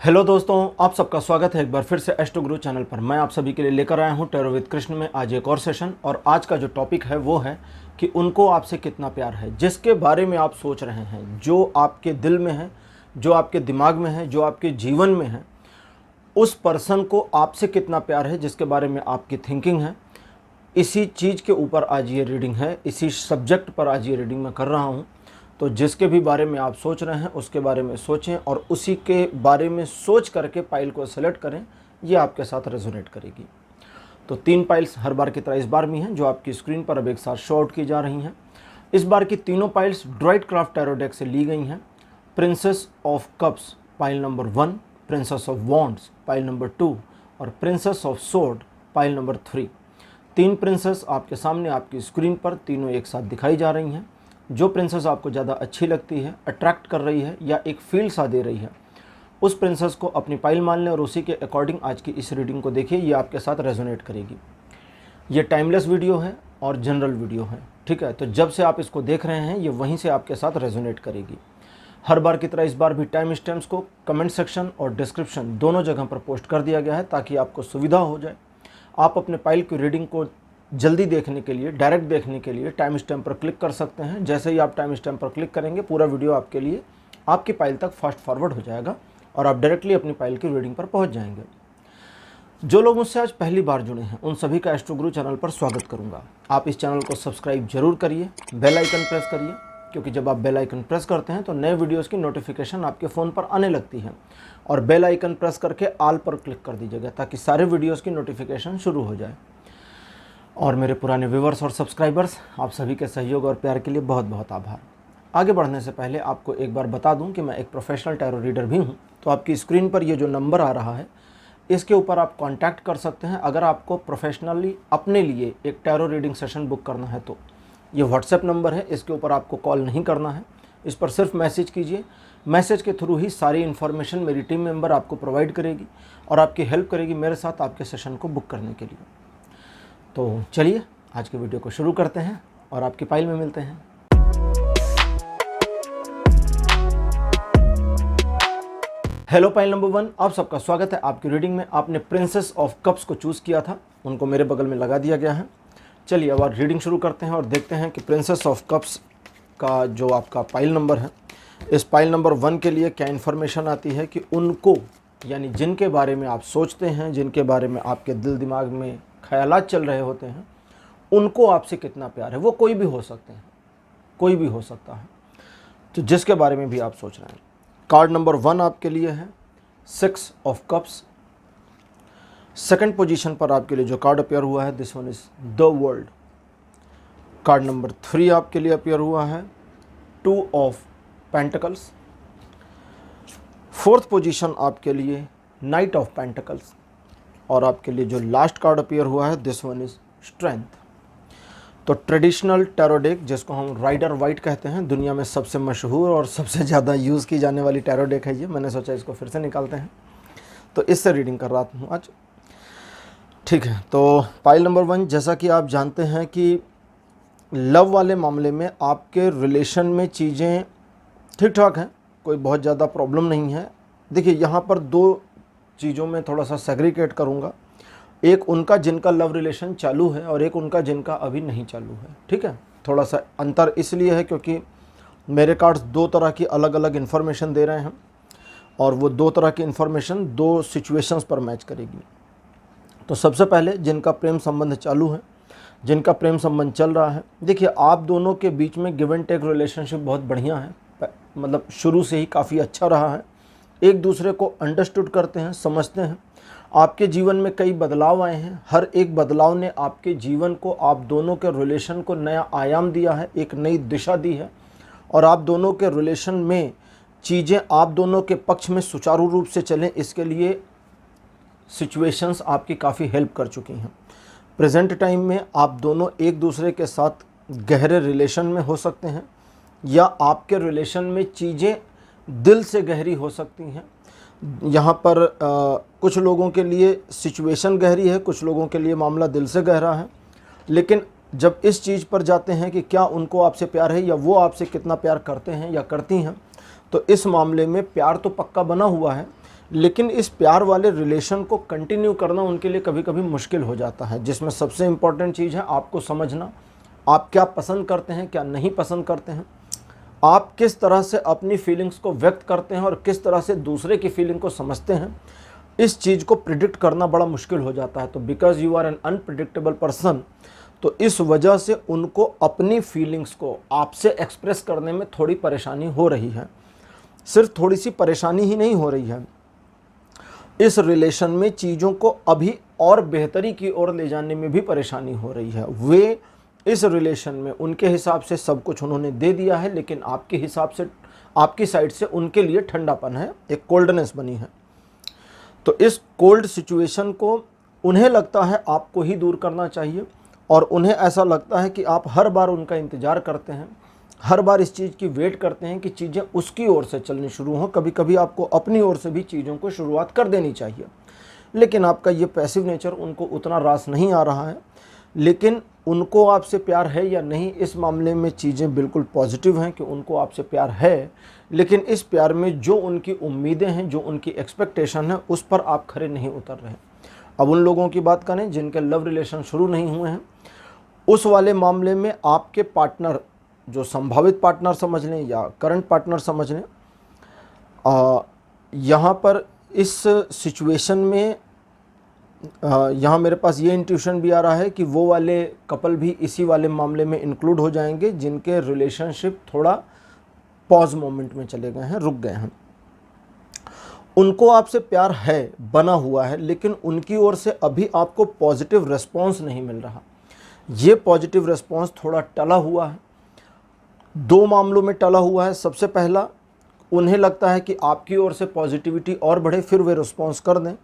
Hello दोस्तों, आप सबका स्वागत है एक बार फिर से एस्ट्रो गुरु चैनल पर। मैं आप सभी के लिए लेकर आया हूं टैरो विद कृष्ण में आज एक और सेशन। और आज का जो टॉपिक है वो है कि उनको आपसे कितना प्यार है, जिसके बारे में आप सोच रहे हैं, जो आपके दिल में है, जो आपके दिमाग में है, जो आपके जीवन में है, उस पर्सन को आपसे कितना प्यार है, जिसके बारे में आपकी थिंकिंग है। इसी चीज़ के ऊपर आज ये रीडिंग है, इसी सब्जेक्ट पर आज ये रीडिंग मैं कर रहा हूँ। तो जिसके भी बारे में आप सोच रहे हैं उसके बारे में सोचें और उसी के बारे में सोच करके पाइल को सेलेक्ट करें, ये आपके साथ रेजोनेट करेगी। तो 3 पाइल्स हर बार की तरह इस बार भी हैं, जो आपकी स्क्रीन पर अब एक साथ शो आउट की जा रही हैं। इस बार की तीनों piles droid craft tarot deck से ली गई हैं। Princess of cups pile number 1, princess of wands pile number 2 और princess of sword pile number 3। 3 princess आपके सामने आपकी स्क्रीन पर तीनों एक साथ दिखाई जा रही हैं। जो प्रिंसेस आपको ज़्यादा अच्छी लगती है, अट्रैक्ट कर रही है या एक फील सा दे रही है, उस प्रिंसेस को अपनी पाइल मान लें और उसी के अकॉर्डिंग आज की इस रीडिंग को देखिए। ये आपके साथ रेजोनेट करेगी। ये टाइमलेस वीडियो है और जनरल वीडियो है, ठीक है। तो जब से आप इसको देख रहे हैं ये वहीं से आपके साथ रेजोनेट करेगी। हर बार की तरह इस बार भी टाइम स्टैम्प्स को कमेंट सेक्शन और डिस्क्रिप्शन दोनों जगह पर पोस्ट कर दिया गया है, ताकि आपको सुविधा हो जाए। आप अपने पाइल की रीडिंग को जल्दी देखने के लिए, डायरेक्ट देखने के लिए टाइम स्टैम्प पर क्लिक कर सकते हैं। जैसे ही आप टाइम स्टैम्प पर क्लिक करेंगे पूरा वीडियो आपके लिए आपकी पाइल तक फास्ट फॉरवर्ड हो जाएगा और आप डायरेक्टली अपनी पाइल की रीडिंग पर पहुंच जाएंगे। जो लोग मुझसे आज पहली बार जुड़े हैं उन सभी का एस्ट्रो गुरु चैनल पर स्वागत करूंगा। आप इस चैनल को सब्सक्राइब जरूर करिए, बेल आइकन प्रेस करिए, क्योंकि जब आप बेल आइकन प्रेस करते हैं तो नए वीडियोज़ की नोटिफिकेशन आपके फ़ोन पर आने लगती है। और बेल आइकन प्रेस करके ऑल पर क्लिक कर दीजिएगा, ताकि सारे वीडियोज़ की नोटिफिकेशन शुरू हो जाए। और मेरे पुराने व्यूवर्स और सब्सक्राइबर्स, आप सभी के सहयोग और प्यार के लिए बहुत बहुत आभार। आगे बढ़ने से पहले आपको एक बार बता दूं कि मैं एक प्रोफेशनल टैरो रीडर भी हूं। तो आपकी स्क्रीन पर ये जो नंबर आ रहा है इसके ऊपर आप कांटेक्ट कर सकते हैं अगर आपको प्रोफेशनली अपने लिए एक टैरो रीडिंग सेशन बुक करना है। तो ये व्हाट्सएप नंबर है, इसके ऊपर आपको कॉल नहीं करना है, इस पर सिर्फ मैसेज कीजिए। मैसेज के थ्रू ही सारी इन्फॉर्मेशन मेरी टीम मेंबर आपको प्रोवाइड करेगी और आपकी हेल्प करेगी मेरे साथ आपके सेशन को बुक करने के लिए। तो चलिए आज के वीडियो को शुरू करते हैं और आपकी पाइल में मिलते हैं। हेलो पाइल नंबर 1, आप सबका स्वागत है आपकी रीडिंग में। आपने प्रिंसेस ऑफ कप्स को चूज़ किया था, उनको मेरे बगल में लगा दिया गया है। चलिए अब रीडिंग शुरू करते हैं और देखते हैं कि प्रिंसेस ऑफ कप्स का जो आपका पाइल नंबर है, इस पाइल नंबर 1 के लिए क्या इन्फॉर्मेशन आती है कि उनको, यानी जिनके बारे में आप सोचते हैं, जिनके बारे में आपके दिल दिमाग में ख्यालात चल रहे होते हैं, उनको आपसे कितना प्यार है। वो कोई भी हो सकते हैं, कोई भी हो सकता है, तो जिसके बारे में भी आप सोच रहे हैं। कार्ड नंबर 1 आपके लिए है 6 ऑफ कप्स। सेकंड पोजीशन पर आपके लिए जो कार्ड अपियर हुआ है, this one is the world. Card number 3 आपके लिए अपियर हुआ है 2 ऑफ पेंटिकल्स। फोर्थ पोजीशन आपके लिए नाइट ऑफ पेंटिकल्स। और आपके लिए जो लास्ट कार्ड अपियर हुआ है, दिस वन इज स्ट्रेंथ। तो ट्रेडिशनल टैरो डेक, जिसको हम राइडर वाइट कहते हैं, दुनिया में सबसे मशहूर और सबसे ज़्यादा यूज़ की जाने वाली टैरो डेक है ये। मैंने सोचा इसको फिर से निकालते हैं, तो इससे रीडिंग कर रहा हूँ आज, ठीक है। तो पाइल नंबर 1, जैसा कि आप जानते हैं कि लव वाले मामले में आपके रिलेशन में चीज़ें ठीक ठाक हैं, कोई बहुत ज़्यादा प्रॉब्लम नहीं है। देखिए यहाँ पर 2 चीज़ों में थोड़ा सा सेग्रीगेट करूँगा। एक उनका जिनका लव रिलेशन चालू है और एक उनका जिनका अभी नहीं चालू है, ठीक है। थोड़ा सा अंतर इसलिए है क्योंकि मेरे कार्ड्स 2 तरह की अलग अलग इन्फॉर्मेशन दे रहे हैं और वो 2 तरह की इन्फॉर्मेशन 2 सिचुएशंस पर मैच करेगी। तो सबसे पहले जिनका प्रेम संबंध चालू है, जिनका प्रेम संबंध चल रहा है, देखिए आप दोनों के बीच में गिव एंड टेक रिलेशनशिप बहुत बढ़िया है, मतलब शुरू से ही काफ़ी अच्छा रहा है। एक दूसरे को अंडरस्टूड करते हैं, समझते हैं। आपके जीवन में कई बदलाव आए हैं, हर एक बदलाव ने आपके जीवन को, आप दोनों के रिलेशन को नया आयाम दिया है, एक नई दिशा दी है। और आप दोनों के रिलेशन में चीज़ें आप दोनों के पक्ष में सुचारू रूप से चलें, इसके लिए सिचुएशंस आपकी काफ़ी हेल्प कर चुकी हैं। प्रेजेंट टाइम में आप दोनों एक दूसरे के साथ गहरे रिलेशन में हो सकते हैं, या आपके रिलेशन में चीज़ें दिल से गहरी हो सकती हैं। यहाँ पर कुछ लोगों के लिए सिचुएशन गहरी है, कुछ लोगों के लिए मामला दिल से गहरा है। लेकिन जब इस चीज़ पर जाते हैं कि क्या उनको आपसे प्यार है या वो आपसे कितना प्यार करते हैं या करती हैं, तो इस मामले में प्यार तो पक्का बना हुआ है, लेकिन इस प्यार वाले रिलेशन को कंटिन्यू करना उनके लिए कभी कभी मुश्किल हो जाता है, जिसमें सबसे इम्पॉर्टेंट चीज़ है आपको समझना आप क्या पसंद करते हैं, क्या नहीं पसंद करते हैं, आप किस तरह से अपनी फीलिंग्स को व्यक्त करते हैं और किस तरह से दूसरे की फीलिंग को समझते हैं। इस चीज़ को प्रिडिक्ट करना बड़ा मुश्किल हो जाता है। तो because you are an unpredictable person, तो इस वजह से उनको अपनी फीलिंग्स को आपसे एक्सप्रेस करने में थोड़ी परेशानी हो रही है। सिर्फ थोड़ी सी परेशानी ही नहीं हो रही है, इस रिलेशन में चीज़ों को अभी और बेहतरी की ओर ले जाने में भी परेशानी हो रही है। वे इस रिलेशन में उनके हिसाब से सब कुछ उन्होंने दे दिया है, लेकिन आपके हिसाब से आपकी साइड से उनके लिए ठंडापन है, एक कोल्डनेस बनी है। तो इस कोल्ड सिचुएशन को उन्हें लगता है आपको ही दूर करना चाहिए, और उन्हें ऐसा लगता है कि आप हर बार उनका इंतज़ार करते हैं, हर बार इस चीज़ की वेट करते हैं कि चीज़ें उसकी ओर से चलनी शुरू हों। कभी कभी आपको अपनी ओर से भी चीज़ों को शुरुआत कर देनी चाहिए, लेकिन आपका ये पैसिव नेचर उनको उतना रास नहीं आ रहा है। लेकिन उनको आपसे प्यार है या नहीं, इस मामले में चीज़ें बिल्कुल पॉजिटिव हैं कि उनको आपसे प्यार है, लेकिन इस प्यार में जो उनकी उम्मीदें हैं, जो उनकी एक्सपेक्टेशन है, उस पर आप खरे नहीं उतर रहे। अब उन लोगों की बात करें जिनके लव रिलेशन शुरू नहीं हुए हैं, उस वाले मामले में आपके पार्टनर, जो संभावित पार्टनर समझ लें या करंट पार्टनर समझ लें, यहाँ पर इस सिचुएशन में यहाँ मेरे पास ये इंट्यूशन भी आ रहा है कि वो वाले कपल भी इसी वाले मामले में इंक्लूड हो जाएंगे जिनके रिलेशनशिप थोड़ा पॉज मोमेंट में चले गए हैं, रुक गए हैं। उनको आपसे प्यार है, बना हुआ है, लेकिन उनकी ओर से अभी आपको पॉजिटिव रिस्पॉन्स नहीं मिल रहा। ये पॉजिटिव रिस्पॉन्स थोड़ा टला हुआ है, दो मामलों में टला हुआ है। सबसे पहला, उन्हें लगता है कि आपकी ओर से पॉजिटिविटी और बढ़े, फिर वे रिस्पॉन्स कर दें।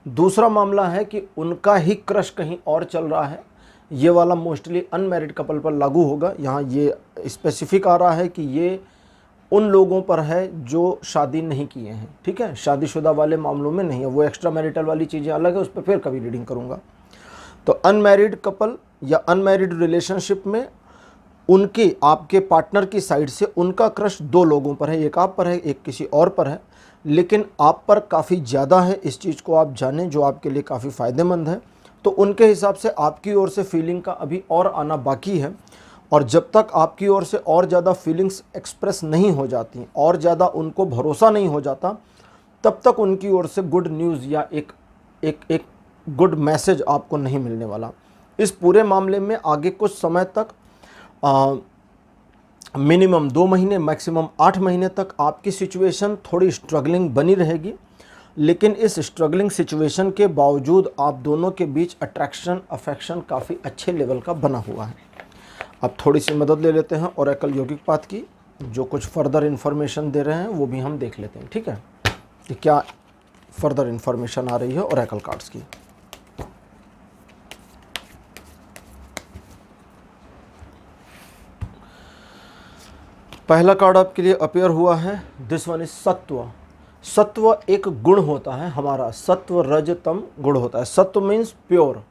दूसरा मामला है कि उनका ही क्रश कहीं और चल रहा है। ये वाला मोस्टली अनमैरिड कपल पर लागू होगा। यहाँ ये स्पेसिफिक आ रहा है कि ये उन लोगों पर है जो शादी नहीं किए हैं, ठीक है, शादीशुदा वाले मामलों में नहीं है। वो एक्स्ट्रा मैरिटल वाली चीज़ें अलग है, उस पर फिर कभी रीडिंग करूँगा। तो अनमैरिड कपल या अनमैरिड रिलेशनशिप में उनके, आपके पार्टनर की साइड से उनका क्रश दो लोगों पर है, एक आप पर है, एक किसी और पर है, लेकिन आप पर काफ़ी ज़्यादा है। इस चीज़ को आप जानें, जो आपके लिए काफ़ी फ़ायदेमंद है। तो उनके हिसाब से आपकी ओर से फीलिंग का अभी और आना बाकी है, और जब तक आपकी ओर से और ज़्यादा फीलिंग्स एक्सप्रेस नहीं हो जाती, और ज़्यादा उनको भरोसा नहीं हो जाता, तब तक उनकी ओर से गुड न्यूज़ या एक गुड मैसेज आपको नहीं मिलने वाला। इस पूरे मामले में आगे कुछ समय तक, मिनिमम 2 महीने, मैक्सिमम 8 महीने तक आपकी सिचुएशन थोड़ी स्ट्रगलिंग बनी रहेगी। लेकिन इस स्ट्रगलिंग सिचुएशन के बावजूद आप दोनों के बीच अट्रैक्शन, अफेक्शन काफ़ी अच्छे लेवल का बना हुआ है। अब थोड़ी सी मदद ले लेते हैं ओरेकल यौगिक पाथ की, जो कुछ फर्दर इन्फॉर्मेशन दे रहे हैं वो भी हम देख लेते हैं, ठीक है, कि क्या फर्दर इन्फॉर्मेशन आ रही है ओरेकल कार्ड्स की। पहला कार्ड आपके लिए अपेयर हुआ है, दिस वन इज सत्व। सत्व एक गुण होता है हमारा, सत्व रजतम गुण होता है। सत्व मीन्स प्योर।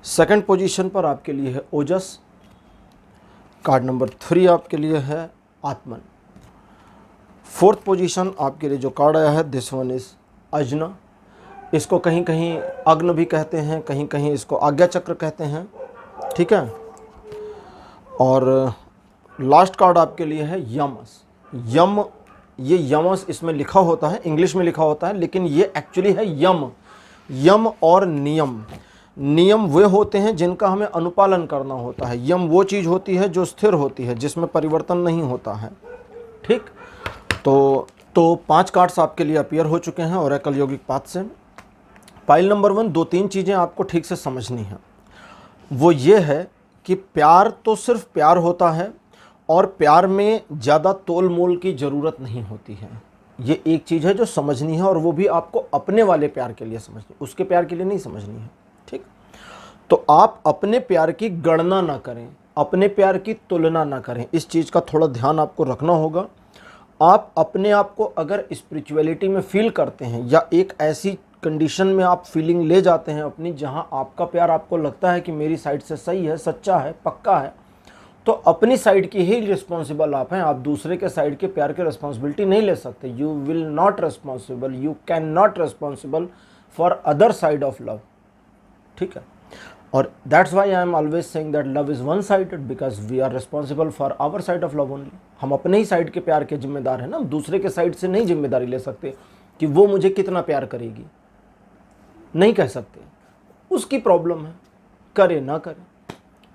सेकंड पोजीशन पर आपके लिए है ओजस। कार्ड नंबर 3 आपके लिए है आत्मन। फोर्थ पोजीशन आपके लिए जो कार्ड आया है, दिस वन इज अजन। इसको कहीं कहीं अग्न भी कहते हैं, कहीं कहीं इसको आज्ञा चक्र कहते हैं, ठीक है। और लास्ट कार्ड आपके लिए है यमस। यम, ये यमस इसमें लिखा होता है, इंग्लिश में लिखा होता है, लेकिन ये एक्चुअली है यम। यम और नियम, नियम वे होते हैं जिनका हमें अनुपालन करना होता है। यम वो चीज़ होती है जो स्थिर होती है, जिसमें परिवर्तन नहीं होता है, ठीक। तो 5 कार्ड्स आपके लिए अपीयर हो चुके हैं ओरेकल यौगिक पाथ से। पाइल नंबर 1, 2-3 चीज़ें आपको ठीक से समझनी है। वो ये है कि प्यार तो सिर्फ प्यार होता है, और प्यार में ज़्यादा तोल मोल की ज़रूरत नहीं होती है। ये एक चीज़ है जो समझनी है, और वो भी आपको अपने वाले प्यार के लिए समझनी, उसके प्यार के लिए नहीं समझनी है, ठीक। तो आप अपने प्यार की गणना ना करें, अपने प्यार की तुलना ना करें, इस चीज़ का थोड़ा ध्यान आपको रखना होगा। आप अपने आप को अगर स्पिरिचुअलिटी में फील करते हैं, या एक ऐसी कंडीशन में आप फीलिंग ले जाते हैं अपनी, जहां आपका प्यार आपको लगता है कि मेरी साइड से सही है, सच्चा है, पक्का है, तो अपनी साइड की ही रिस्पॉन्सिबल आप हैं, आप दूसरे के साइड के प्यार की रिस्पॉन्सिबिलिटी नहीं ले सकते। You will not responsible, you can not responsible for other side of love, ठीक है। और that's why I am always saying that love is one sided because we are responsible for our side of love only. हम अपने ही side के प्यार के जिम्मेदार हैं ना, हम दूसरे के साइड से नहीं जिम्मेदारी ले सकते कि वो मुझे कितना प्यार करेगी, नहीं कह सकते। उसकी प्रॉब्लम है, करे ना करे,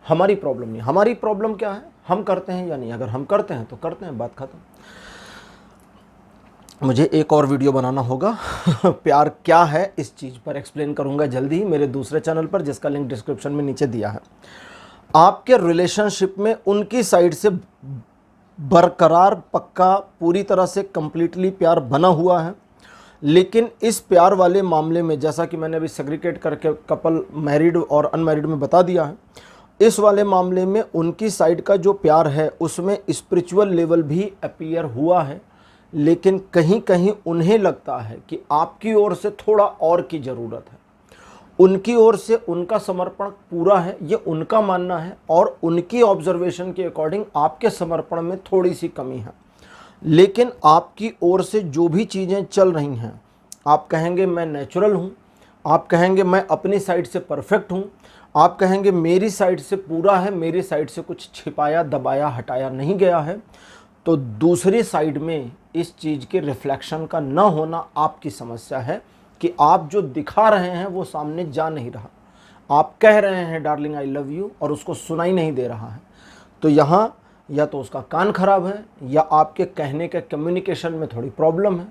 हमारी प्रॉब्लम नहीं। हमारी प्रॉब्लम क्या है, हम करते हैं या नहीं। अगर हम करते हैं तो करते हैं, बात खत्म। मुझे एक और वीडियो बनाना होगा प्यार क्या है इस चीज़ पर एक्सप्लेन करूंगा जल्दी ही मेरे दूसरे चैनल पर, जिसका लिंक डिस्क्रिप्शन में नीचे दिया है। आपके रिलेशनशिप में उनकी साइड से बरकरार, पक्का, पूरी तरह से कंप्लीटली प्यार बना हुआ है, लेकिन इस प्यार वाले मामले में, जैसा कि मैंने अभी सेग्रीगेट करके कपल मैरिड और अनमैरिड में बता दिया है, इस वाले मामले में उनकी साइड का जो प्यार है उसमें स्पिरिचुअल लेवल भी अपीयर हुआ है, लेकिन कहीं कहीं उन्हें लगता है कि आपकी ओर से थोड़ा और की ज़रूरत है। उनकी ओर से उनका समर्पण पूरा है, ये उनका मानना है, और उनकी ऑब्जर्वेशन के अकॉर्डिंग आपके समर्पण में थोड़ी सी कमी है। लेकिन आपकी ओर से जो भी चीज़ें चल रही हैं, आप कहेंगे मैं नेचुरल हूँ, आप कहेंगे मैं अपनी साइड से परफेक्ट हूँ, आप कहेंगे मेरी साइड से पूरा है, मेरी साइड से कुछ छिपाया, दबाया, हटाया नहीं गया है, तो दूसरी साइड में इस चीज़ के रिफ्लेक्शन का न होना आपकी समस्या है कि आप जो दिखा रहे हैं वो सामने जा नहीं रहा। आप कह रहे हैं डार्लिंग आई लव यू और उसको सुनाई नहीं दे रहा है। तो यहाँ या तो उसका कान खराब है, या आपके कहने के कम्युनिकेशन में थोड़ी प्रॉब्लम है।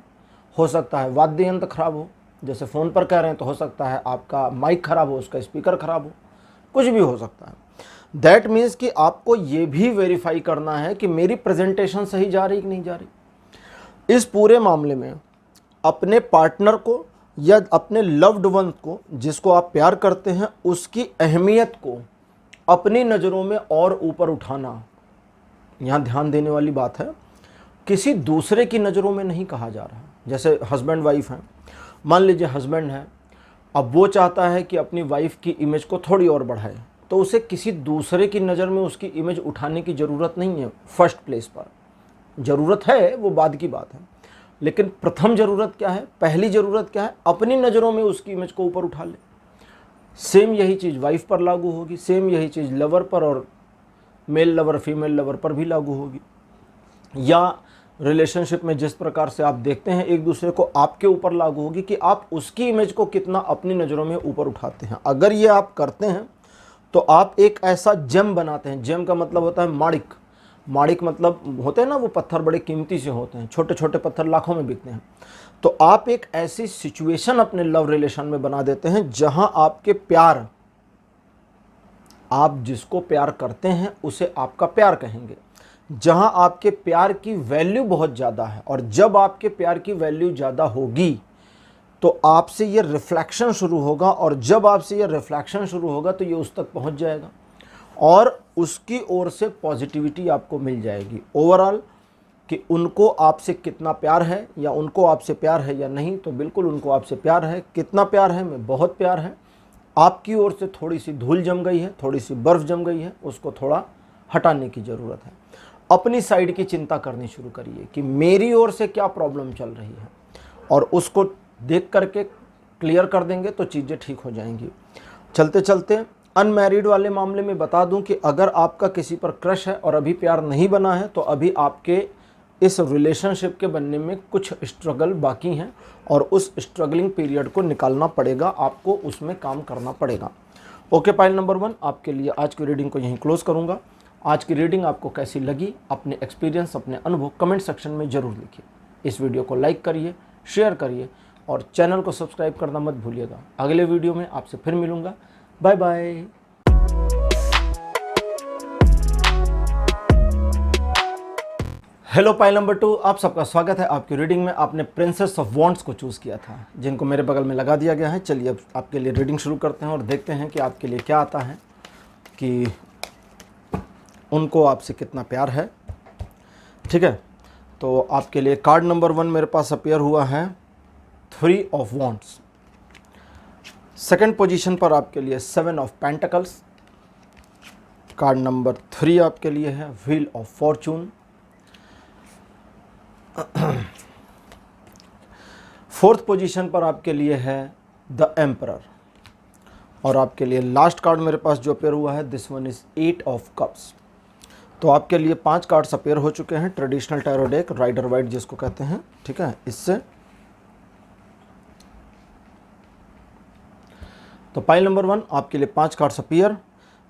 हो सकता है वाद्य यंत्र खराब हो, जैसे फ़ोन पर कह रहे हैं, तो हो सकता है आपका माइक खराब हो, उसका स्पीकर खराब हो, कुछ भी हो सकता है। दैट मीन्स कि आपको ये भी वेरीफाई करना है कि मेरी प्रेजेंटेशन सही जा रही कि नहीं जा रही। इस पूरे मामले में अपने पार्टनर को या अपने लव्ड वन को, जिसको आप प्यार करते हैं, उसकी अहमियत को अपनी नज़रों में और ऊपर उठाना, यहाँ ध्यान देने वाली बात है, किसी दूसरे की नज़रों में नहीं कहा जा रहा। जैसे हस्बैंड वाइफ हैं, मान लीजिए हस्बैंड है, अब वो चाहता है कि अपनी वाइफ की इमेज को थोड़ी और बढ़ाए, तो उसे किसी दूसरे की नज़र में उसकी इमेज उठाने की ज़रूरत नहीं है। फर्स्ट प्लेस पर ज़रूरत है, वो बाद की बात है, लेकिन प्रथम ज़रूरत क्या है, पहली ज़रूरत क्या है, अपनी नज़रों में उसकी इमेज को ऊपर उठा ले। सेम यही चीज़ वाइफ पर लागू होगी, सेम यही चीज़ लवर पर और मेल लवर फीमेल लवर पर भी लागू होगी। या रिलेशनशिप में जिस प्रकार से आप देखते हैं एक दूसरे को, आपके ऊपर लागू होगी कि आप उसकी इमेज को कितना अपनी नज़रों में ऊपर उठाते हैं। अगर ये आप करते हैं तो आप एक ऐसा जेम बनाते हैं। जेम का मतलब होता है माणिक। माणिक मतलब होते हैं ना वो पत्थर, बड़े कीमती से होते हैं, छोटे छोटे पत्थर लाखों में बिकते हैं। तो आप एक ऐसी सिचुएशन अपने लव रिलेशन में बना देते हैं जहां आपके प्यार, आप जिसको प्यार करते हैं उसे आपका प्यार कहेंगे, जहां आपके प्यार की वैल्यू बहुत ज़्यादा है। और जब आपके प्यार की वैल्यू ज़्यादा होगी तो आपसे ये रिफ्लेक्शन शुरू होगा, और जब आपसे ये रिफ्लेक्शन शुरू होगा तो ये उस तक पहुंच जाएगा और उसकी ओर से पॉजिटिविटी आपको मिल जाएगी ओवरऑल, कि उनको आपसे कितना प्यार है, या उनको आपसे प्यार है या नहीं। तो बिल्कुल उनको आपसे प्यार है। कितना प्यार है, में बहुत प्यार है। आपकी ओर से थोड़ी सी धूल जम गई है, थोड़ी सी बर्फ़ जम गई है, उसको थोड़ा हटाने की ज़रूरत है। अपनी साइड की चिंता करनी शुरू करिए कि मेरी ओर से क्या प्रॉब्लम चल रही है, और उसको देख करके क्लियर कर देंगे तो चीज़ें ठीक हो जाएंगी। चलते चलते अनमैरिड वाले मामले में बता दूं कि अगर आपका किसी पर क्रश है और अभी प्यार नहीं बना है, तो अभी आपके इस रिलेशनशिप के बनने में कुछ स्ट्रगल बाकी हैं, और उस स्ट्रगलिंग पीरियड को निकालना पड़ेगा, आपको उसमें काम करना पड़ेगा। ओके, पाइल नंबर 1 आपके लिए आज की रीडिंग को यहीं क्लोज करूँगा। आज की रीडिंग आपको कैसी लगी, अपने एक्सपीरियंस, अपने अनुभव कमेंट सेक्शन में ज़रूर लिखिए। इस वीडियो को लाइक करिए, शेयर करिए, और चैनल को सब्सक्राइब करना मत भूलिएगा। अगले वीडियो में आपसे फिर मिलूँगा। Bye bye. Hello pile number 2, आप सबका स्वागत है आपकी रीडिंग में। आपने प्रिंसेस ऑफ वॉन्ड्स को चूज़ किया था, जिनको मेरे बगल में लगा दिया गया है। चलिए अब आपके लिए रीडिंग शुरू करते हैं और देखते हैं कि आपके लिए क्या आता है, कि उनको आपसे कितना प्यार है। ठीक है, तो आपके लिए कार्ड नंबर 1 मेरे पास अपीयर हुआ है 3 ऑफ वॉन्ड्स। सेकंड पोजीशन पर आपके लिए 7 ऑफ पेंटिकल्स। कार्ड नंबर 3 आपके लिए है wheel of Fortune. Fourth position पर आपके लिए है द एम्परर। और आपके लिए लास्ट कार्ड मेरे पास जो अपेयर हुआ है, this one is 8 of cups. तो आपके लिए 5 कार्ड्स अपेयर हो चुके हैं traditional tarot deck, Rider Waite जिसको कहते हैं, ठीक है। इससे तो पाइल नंबर 1 आपके लिए 5 कार्ड्स अपेयर।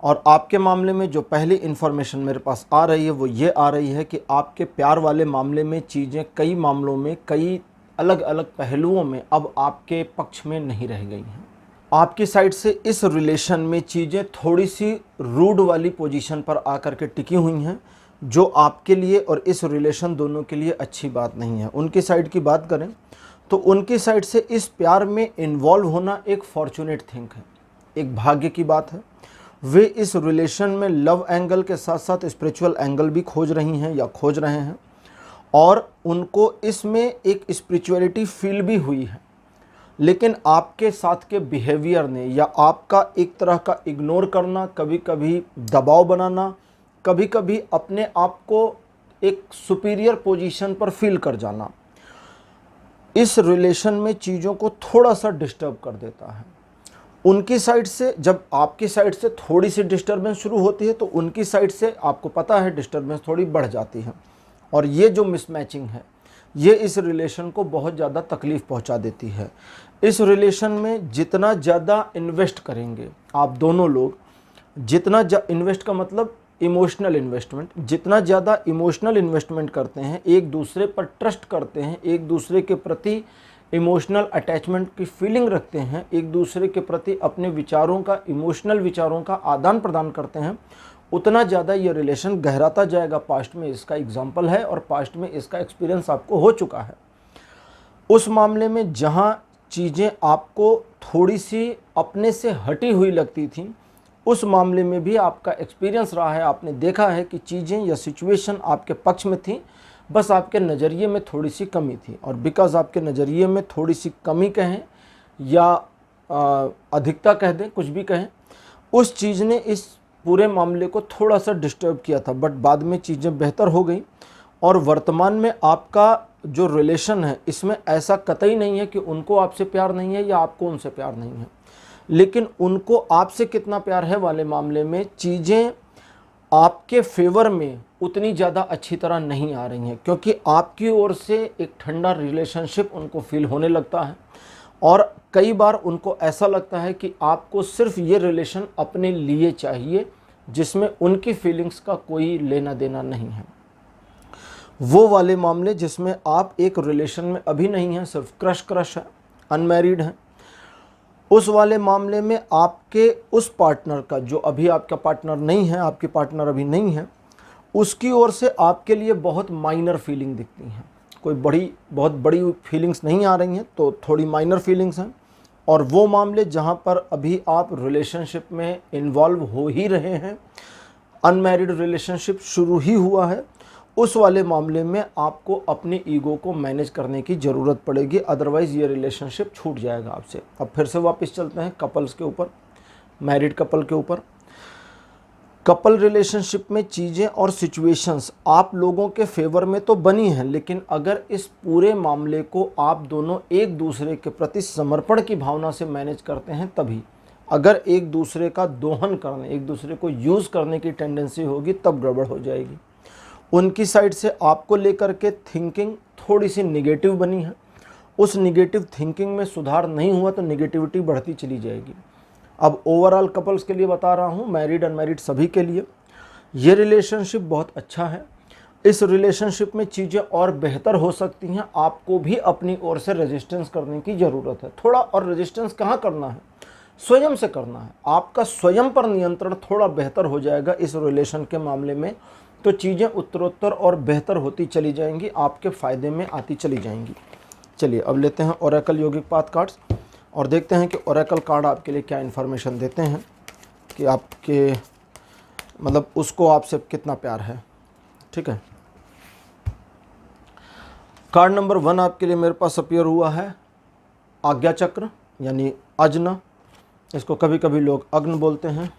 और आपके मामले में जो पहली इन्फॉर्मेशन मेरे पास आ रही है वो ये आ रही है कि आपके प्यार वाले मामले में चीज़ें कई मामलों में, कई अलग अलग पहलुओं में अब आपके पक्ष में नहीं रह गई हैं। आपकी साइड से इस रिलेशन में चीज़ें थोड़ी सी रूड वाली पोजीशन पर आकर के टिकी हुई हैं, जो आपके लिए और इस रिलेशन दोनों के लिए अच्छी बात नहीं है। उनकी साइड की बात करें तो उनकी साइड से इस प्यार में इन्वॉल्व होना एक फॉर्चुनेट थिंग है, एक भाग्य की बात है। वे इस रिलेशन में लव एंगल के साथ साथ स्पिरिचुअल एंगल भी खोज रही हैं या खोज रहे हैं, और उनको इसमें एक स्पिरिचुअलिटी फील भी हुई है। लेकिन आपके साथ के बिहेवियर ने या आपका एक तरह का इग्नोर करना, कभी कभी दबाव बनाना, कभी कभी अपने आप को एक सुपीरियर पोजीशन पर फील कर जाना, इस रिलेशन में चीज़ों को थोड़ा सा डिस्टर्ब कर देता है। उनकी साइड से जब आपकी साइड से थोड़ी सी डिस्टर्बेंस शुरू होती है तो उनकी साइड से आपको पता है डिस्टर्बेंस थोड़ी बढ़ जाती है। और ये जो मिसमैचिंग है ये इस रिलेशन को बहुत ज़्यादा तकलीफ़ पहुंचा देती है। इस रिलेशन में जितना ज़्यादा इन्वेस्ट करेंगे आप दोनों लोग, जितना इन्वेस्ट का मतलब इमोशनल इन्वेस्टमेंट, जितना ज़्यादा इमोशनल इन्वेस्टमेंट करते हैं, एक दूसरे पर ट्रस्ट करते हैं, एक दूसरे के प्रति इमोशनल अटैचमेंट की फीलिंग रखते हैं, एक दूसरे के प्रति अपने विचारों का, इमोशनल विचारों का आदान प्रदान करते हैं, उतना ज़्यादा ये रिलेशन गहराता जाएगा। पास्ट में इसका एग्जाम्पल है और पास्ट में इसका एक्सपीरियंस आपको हो चुका है। उस मामले में जहाँ चीज़ें आपको थोड़ी सी अपने से हटी हुई लगती थी, उस मामले में भी आपका एक्सपीरियंस रहा है, आपने देखा है कि चीज़ें या सिचुएशन आपके पक्ष में थी, बस आपके नज़रिए में थोड़ी सी कमी थी। और बिकॉज़ आपके नज़रिए में थोड़ी सी कमी कहें या अधिकता कह दें, कुछ भी कहें, उस चीज़ ने इस पूरे मामले को थोड़ा सा डिस्टर्ब किया था। बट बाद में चीज़ें बेहतर हो गई और वर्तमान में आपका जो रिलेशन है इसमें ऐसा कतई नहीं है कि उनको आपसे प्यार नहीं है या आपको उनसे प्यार नहीं है, लेकिन उनको आपसे कितना प्यार है वाले मामले में चीज़ें आपके फेवर में उतनी ज़्यादा अच्छी तरह नहीं आ रही हैं, क्योंकि आपकी ओर से एक ठंडा रिलेशनशिप उनको फील होने लगता है। और कई बार उनको ऐसा लगता है कि आपको सिर्फ ये रिलेशन अपने लिए चाहिए, जिसमें उनकी फीलिंग्स का कोई लेना देना नहीं है। वो वाले मामले जिसमें आप एक रिलेशन में अभी नहीं हैं, सिर्फ क्रश है, अनमैरिड हैं, उस वाले मामले में आपके उस पार्टनर का, जो अभी आपका पार्टनर नहीं है, आपकी पार्टनर अभी नहीं है, उसकी ओर से आपके लिए बहुत माइनर फीलिंग दिखती हैं। कोई बहुत बड़ी फीलिंग्स नहीं आ रही हैं, तो थोड़ी माइनर फीलिंग्स हैं। और वो मामले जहाँ पर अभी आप रिलेशनशिप में इन्वॉल्व हो ही रहे हैं, अनमैरिड रिलेशनशिप शुरू ही हुआ है, उस वाले मामले में आपको अपनी ईगो को मैनेज करने की ज़रूरत पड़ेगी, अदरवाइज़ ये रिलेशनशिप छूट जाएगा आपसे। अब फिर से वापस चलते हैं कपल्स के ऊपर, मैरिड कपल के ऊपर। कपल रिलेशनशिप में चीज़ें और सिचुएशंस आप लोगों के फेवर में तो बनी हैं, लेकिन अगर इस पूरे मामले को आप दोनों एक दूसरे के प्रति समर्पण की भावना से मैनेज करते हैं तभी। अगर एक दूसरे का दोहन करने, एक दूसरे को यूज़ करने की टेंडेंसी होगी तब गड़बड़ हो जाएगी। उनकी साइड से आपको लेकर के थिंकिंग थोड़ी सी निगेटिव बनी है, उस निगेटिव थिंकिंग में सुधार नहीं हुआ तो निगेटिविटी बढ़ती चली जाएगी। अब ओवरऑल कपल्स के लिए बता रहा हूँ, मैरिड अनमैरिड सभी के लिए ये रिलेशनशिप बहुत अच्छा है। इस रिलेशनशिप में चीज़ें और बेहतर हो सकती हैं, आपको भी अपनी ओर से रेजिस्टेंस करने की ज़रूरत है थोड़ा। और रेजिस्टेंस कहाँ करना है? स्वयं से करना है। आपका स्वयं पर नियंत्रण थोड़ा बेहतर हो जाएगा इस रिलेशन के मामले में, तो चीज़ें उत्तरोत्तर और बेहतर होती चली जाएंगी, आपके फ़ायदे में आती चली जाएंगी। चलिए अब लेते हैं ओरेकल योगिक पाथ कार्ड्स और देखते हैं कि ओरेकल कार्ड आपके लिए क्या इन्फॉर्मेशन देते हैं कि आपके मतलब उसको आपसे कितना प्यार है। ठीक है, कार्ड नंबर 1 आपके लिए मेरे पास अपीयर हुआ है आज्ञा चक्र यानी अज्न, इसको कभी कभी लोग अग्न बोलते हैं।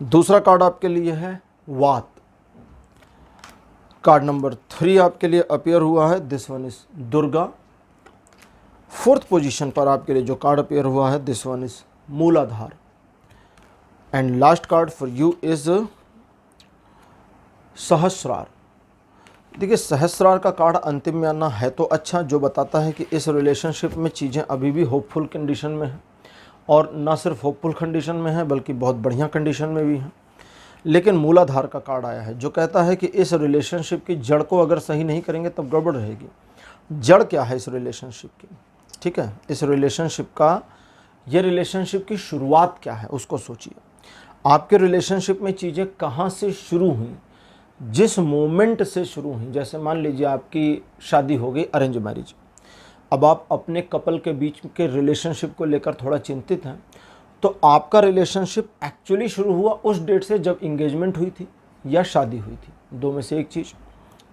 दूसरा कार्ड आपके लिए है वात। कार्ड नंबर 3 आपके लिए अपीयर हुआ है, this one is Durga. Fourth position पर आपके लिए जो कार्ड अपीयर हुआ है, this one is Muladhara. And last card for you is Sahasrara. देखिए, सहस्रार का कार्ड अंतिम में आना है तो अच्छा, जो बताता है कि इस रिलेशनशिप में चीज़ें अभी भी होपफुल कंडीशन में हैं, और ना सिर्फ होपफुल कंडीशन में है बल्कि बहुत बढ़िया कंडीशन में भी है। लेकिन मूलाधार का कार्ड आया है जो कहता है कि इस रिलेशनशिप की जड़ को अगर सही नहीं करेंगे तब गड़बड़ रहेगी। जड़ क्या है इस रिलेशनशिप की, ठीक है, इस रिलेशनशिप का, ये रिलेशनशिप की शुरुआत क्या है उसको सोचिए। आपके रिलेशनशिप में चीज़ें कहाँ से शुरू हुई, जिस मोमेंट से शुरू हुई। जैसे मान लीजिए आपकी शादी हो गई, अरेंज मैरिज। अब आप अपने कपल के बीच के रिलेशनशिप को लेकर थोड़ा चिंतित हैं, तो आपका रिलेशनशिप एक्चुअली शुरू हुआ उस डेट से जब इंगेजमेंट हुई थी या शादी हुई थी, दो में से एक चीज़,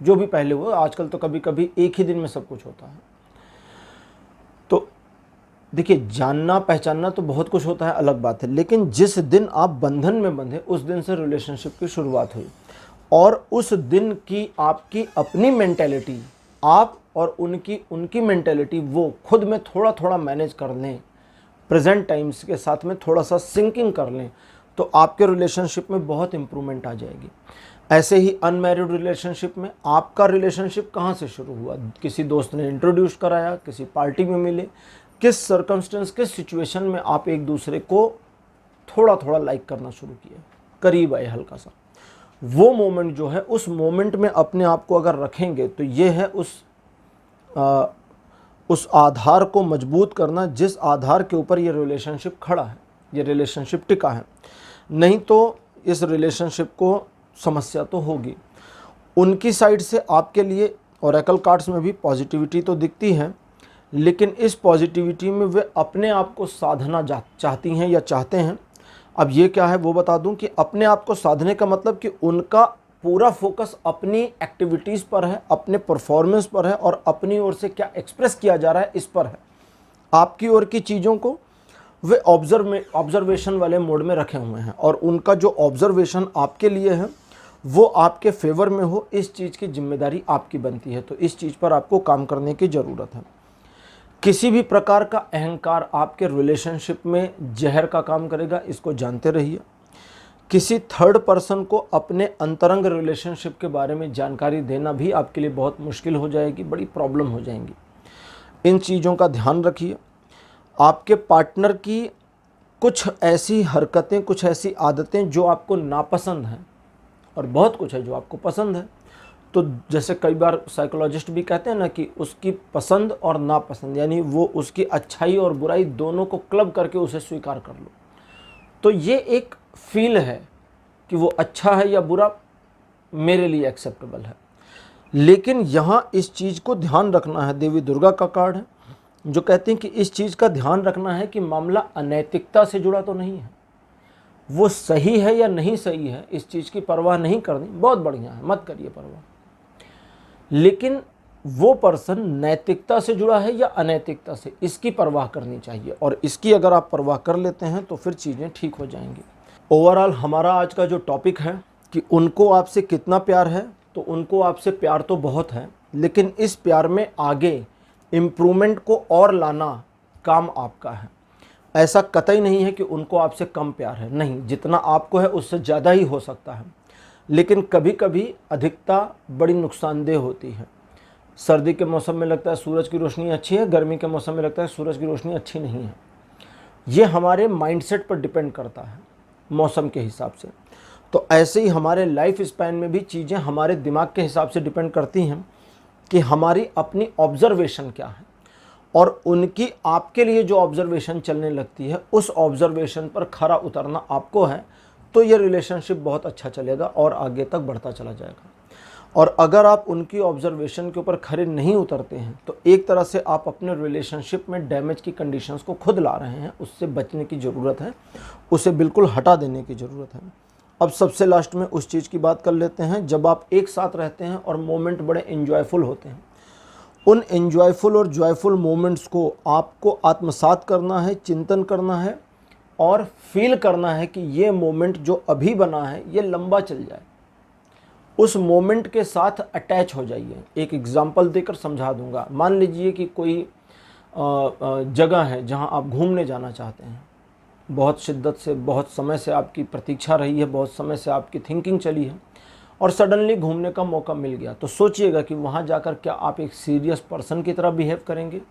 जो भी पहले हुआ। आजकल तो कभी कभी एक ही दिन में सब कुछ होता है। तो देखिए, जानना पहचानना तो बहुत कुछ होता है, अलग बात है, लेकिन जिस दिन आप बंधन में बंधे उस दिन से रिलेशनशिप की शुरुआत हुई, और उस दिन की आपकी अपनी मेंटेलिटी, आप और उनकी मेंटेलिटी, वो खुद में थोड़ा थोड़ा मैनेज कर लें, प्रेजेंट टाइम्स के साथ में थोड़ा सा सिंकिंग कर लें, तो आपके रिलेशनशिप में बहुत इंप्रूवमेंट आ जाएगी। ऐसे ही अनमैरिड रिलेशनशिप में आपका रिलेशनशिप कहाँ से शुरू हुआ, किसी दोस्त ने इंट्रोड्यूस कराया, किसी पार्टी में मिले, किस सर्कमस्टेंस, किस सिचुएशन में आप एक दूसरे को थोड़ा थोड़ा लाइक करना शुरू किए, करीब आए हल्का सा। वो मोमेंट जो है, उस मोमेंट में अपने आप को अगर रखेंगे तो ये है उस आधार को मजबूत करना जिस आधार के ऊपर ये रिलेशनशिप खड़ा है, ये रिलेशनशिप टिका है। नहीं तो इस रिलेशनशिप को समस्या तो होगी। उनकी साइड से आपके लिए ओरेकल कार्ड्स में भी पॉजिटिविटी तो दिखती है, लेकिन इस पॉजिटिविटी में वे अपने आप को साधना चाहती हैं या चाहते हैं। अब ये क्या है वो बता दूं कि अपने आप को साधने का मतलब कि उनका पूरा फोकस अपनी एक्टिविटीज़ पर है, अपने परफॉर्मेंस पर है, और अपनी ओर से क्या एक्सप्रेस किया जा रहा है इस पर है। आपकी ओर की चीज़ों को वे ऑब्जर्वेशन वाले मोड में रखे हुए हैं, और उनका जो ऑब्जर्वेशन आपके लिए है वो आपके फेवर में हो, इस चीज़ की जिम्मेदारी आपकी बनती है। तो इस चीज़ पर आपको काम करने की ज़रूरत है। किसी भी प्रकार का अहंकार आपके रिलेशनशिप में जहर का काम करेगा, इसको जानते रहिए। किसी थर्ड पर्सन को अपने अंतरंग रिलेशनशिप के बारे में जानकारी देना भी आपके लिए बहुत मुश्किल हो जाएगी, बड़ी प्रॉब्लम हो जाएंगी। इन चीज़ों का ध्यान रखिए। आपके पार्टनर की कुछ ऐसी हरकतें, कुछ ऐसी आदतें जो आपको नापसंद हैं, और बहुत कुछ है जो आपको पसंद है। तो जैसे कई बार साइकोलॉजिस्ट भी कहते हैं ना कि उसकी पसंद और नापसंद, यानी वो उसकी अच्छाई और बुराई दोनों को क्लब करके उसे स्वीकार कर लो। तो ये एक फील है कि वो अच्छा है या बुरा, मेरे लिए एक्सेप्टेबल है। लेकिन यहाँ इस चीज़ को ध्यान रखना है, देवी दुर्गा का कार्ड है जो कहते हैं कि इस चीज़ का ध्यान रखना है कि मामला अनैतिकता से जुड़ा तो नहीं है। वो सही है या नहीं सही है, इस चीज़ की परवाह नहीं करनी, बहुत बढ़िया है, मत करिए परवाह। लेकिन वो पर्सन नैतिकता से जुड़ा है या अनैतिकता से, इसकी परवाह करनी चाहिए, और इसकी अगर आप परवाह कर लेते हैं तो फिर चीज़ें ठीक हो जाएंगी। ओवरऑल हमारा आज का जो टॉपिक है कि उनको आपसे कितना प्यार है, तो उनको आपसे प्यार तो बहुत है, लेकिन इस प्यार में आगे इम्प्रूवमेंट को और लाना काम आपका है। ऐसा कतई नहीं है कि उनको आपसे कम प्यार है, नहीं, जितना आपको है उससे ज़्यादा ही हो सकता है। लेकिन कभी कभी अधिकता बड़ी नुकसानदेह होती है। सर्दी के मौसम में लगता है सूरज की रोशनी अच्छी है, गर्मी के मौसम में लगता है सूरज की रोशनी अच्छी नहीं है। ये हमारे माइंडसेट पर डिपेंड करता है, मौसम के हिसाब से। तो ऐसे ही हमारे लाइफ स्पैन में भी चीज़ें हमारे दिमाग के हिसाब से डिपेंड करती हैं कि हमारी अपनी ऑब्जर्वेशन क्या है, और उनकी आपके लिए जो ऑब्जर्वेशन चलने लगती है उस ऑब्जर्वेशन पर खरा उतरना आपको है। तो ये रिलेशनशिप बहुत अच्छा चलेगा और आगे तक बढ़ता चला जाएगा। और अगर आप उनकी ऑब्जर्वेशन के ऊपर खरे नहीं उतरते हैं तो एक तरह से आप अपने रिलेशनशिप में डैमेज की कंडीशंस को खुद ला रहे हैं। उससे बचने की ज़रूरत है, उसे बिल्कुल हटा देने की ज़रूरत है। अब सबसे लास्ट में उस चीज़ की बात कर लेते हैं, जब आप एक साथ रहते हैं और मोमेंट बड़े एंजॉयफुल होते हैं, उन एंजॉयफुल और जॉयफुल मोमेंट्स को आपको आत्मसात करना है, चिंतन करना है, और फील करना है कि ये मोमेंट जो अभी बना है ये लंबा चल जाए। उस मोमेंट के साथ अटैच हो जाइए। एक एग्जांपल देकर समझा दूंगा। मान लीजिए कि कोई जगह है जहां आप घूमने जाना चाहते हैं, बहुत शिद्दत से, बहुत समय से आपकी प्रतीक्षा रही है, बहुत समय से आपकी थिंकिंग चली है और सडनली घूमने का मौका मिल गया। तो सोचिएगा कि वहाँ जाकर क्या आप एक सीरियस पर्सन की तरह बिहेव करेंगे